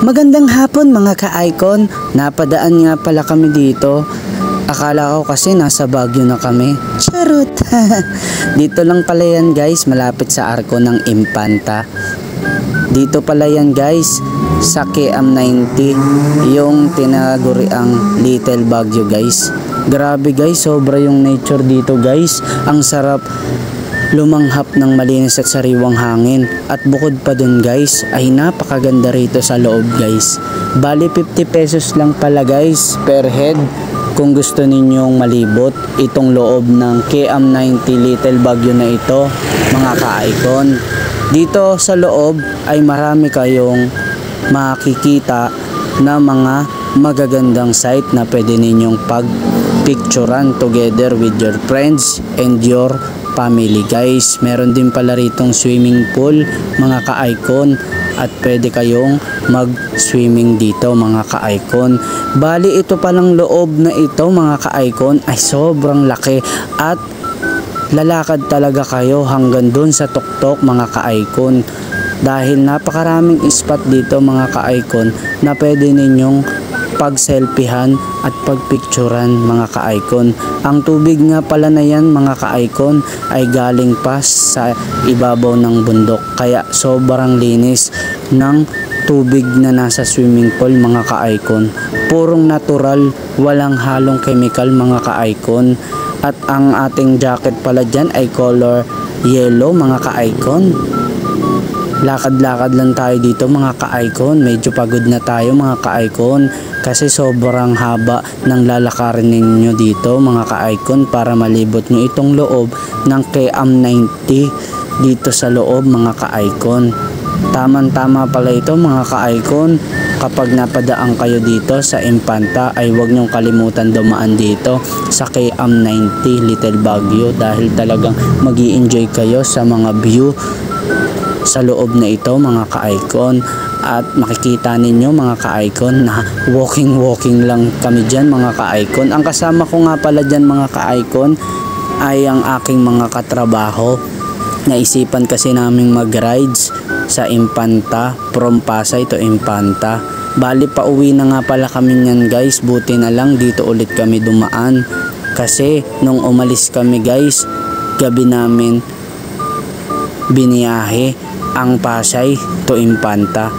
Magandang hapon mga ka-icon, napadaan nga pala kami dito. Akala ko kasi nasa Baguio na kami. Charot! Dito lang pala yan guys, malapit sa arko ng Impanta. Dito pala yan guys, sa KM 90, yung tinaguriang Little Baguio guys. Grabe guys, sobra yung nature dito guys. Ang sarap lumanghap ng malinis at sariwang hangin. At bukod pa dun guys, ay napakaganda rito sa loob guys. Bali 50 pesos lang pala guys per head kung gusto ninyong malibot itong loob ng KM 90 Little Baguio na ito mga ka-icon. Dito sa loob ay marami kayong makikita na mga magagandang site na pwede ninyong pag-picturean together with your friends and your family guys. Meron din pala ritong swimming pool mga ka-icon at pwede kayong mag-swimming dito mga ka-icon. Bali ito palang loob na ito mga ka-icon ay sobrang laki at lalakad talaga kayo hanggang dun sa tuktok mga ka-icon dahil napakaraming spot dito mga ka-icon na pwede ninyong pag-selfiehan at pag-picturean mga ka-icon. Ang tubig nga pala na yan mga ka-icon ay galing pa sa ibabaw ng bundok kaya sobrang linis ng tubig na nasa swimming pool mga ka-icon. Purong natural, walang halong chemical mga ka-icon. At ang ating jacket pala dyan ay color yellow mga ka-icon. Lakad-lakad lang tayo dito mga ka-icon. Medyo pagod na tayo mga ka-icon kasi sobrang haba ng lalakarin ninyo dito mga ka-icon para malibot nyo itong loob ng KM 90 dito sa loob mga ka-icon. Tamang-tama pala ito mga ka-icon. Kapag napadaan kayo dito sa Impanta ay huwag nyong kalimutan dumaan dito sa KM 90 Little Baguio dahil talagang magi-enjoy kayo sa mga view sa loob na ito mga ka-icon. At makikita ninyo mga ka-icon na walking lang kami dyan mga ka-icon. Ang kasama ko nga pala dyan mga ka-icon ay ang aking mga katrabaho. Naisipan kasi naming mag-rides sa Impanta from Pasay to Impanta. Bali pa uwi na nga pala kami nyan guys, buti na lang dito ulit kami dumaan kasi nung umalis kami guys, gabi namin biniyahe ang Pasay to Impanta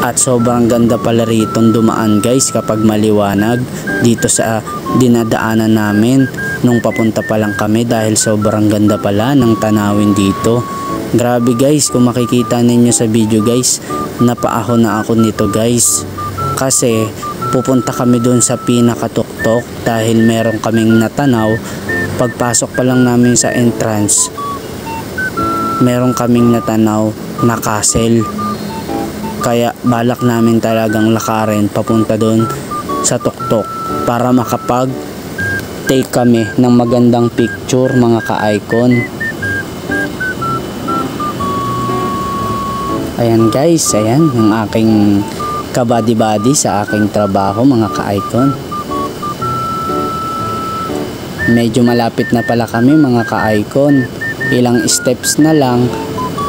at sobrang ganda pala rito dumaan guys kapag maliwanag dito sa dinadaanan namin nung papunta pa lang kami dahil sobrang ganda pala ng tanawin dito. Grabe guys, kung makikita ninyo sa video guys, napaaho na ako nito guys kasi pupunta kami dun sa pinakatuktok dahil meron kaming natanaw. Pagpasok pa lang namin sa entrance, meron kaming natanaw na castle kaya balak namin talagang lakarin papunta doon sa tuktok para makapag take kami ng magandang picture mga ka-icon. Ayan guys, ayan yung aking kabady-bady sa aking trabaho mga ka-icon. Medyo malapit na pala kami mga ka-icon, ilang steps na lang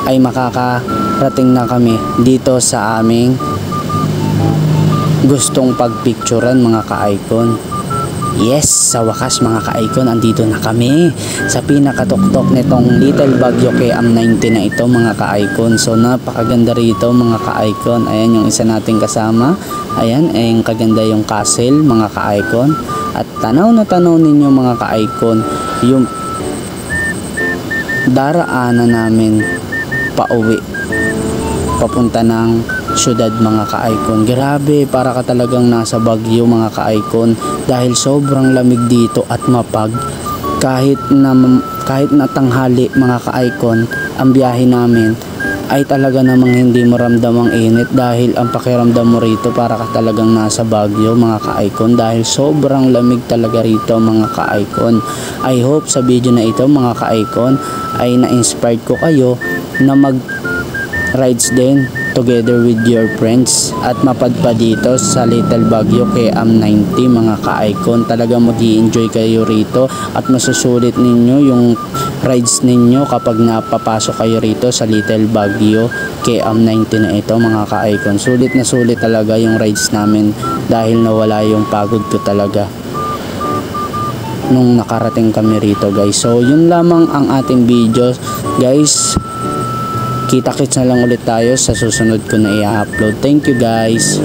ay makakarating na kami dito sa aming gustong pagpicturean mga ka-icon. Yes, sa wakas mga ka-icon, andito na kami sa pinakatuktok nitong Little Baguio KM 90 na ito mga ka-icon. So napakaganda rito mga ka-icon. Ayan yung isa nating kasama. Ayan, ayun kaganda yung castle mga ka-icon. At tanaw na tanaw ninyo mga ka-icon yung daraanan namin pauwi papunta ng syudad mga ka-icon. Grabe, para ka talagang nasa Baguio mga ka-icon dahil sobrang lamig dito at mapag. Kahit na tanghali mga ka-icon ang biyahe namin ay talaga namang hindi mo ramdam ang init dahil ang pakiramdam mo rito para ka talagang nasa Baguio mga ka-icon dahil sobrang lamig talaga rito mga ka-icon. I hope sa video na ito mga ka-icon ay na-inspired ko kayo na mag rides din together with your friends at mapadpad dito sa Little Baguio KM 90 mga ka-icon. Talaga mag-i-enjoy kayo rito at masusulit ninyo yung rides ninyo kapag napapasok kayo rito sa Little Baguio KM 90 na ito mga ka-icon. Sulit na sulit talaga yung rides namin dahil nawala yung pagod ko talaga nung nakarating kami rito guys. So yun lamang ang ating video guys. Kita-kits na lang ulit tayo sa susunod ko na i-upload. Thank you guys.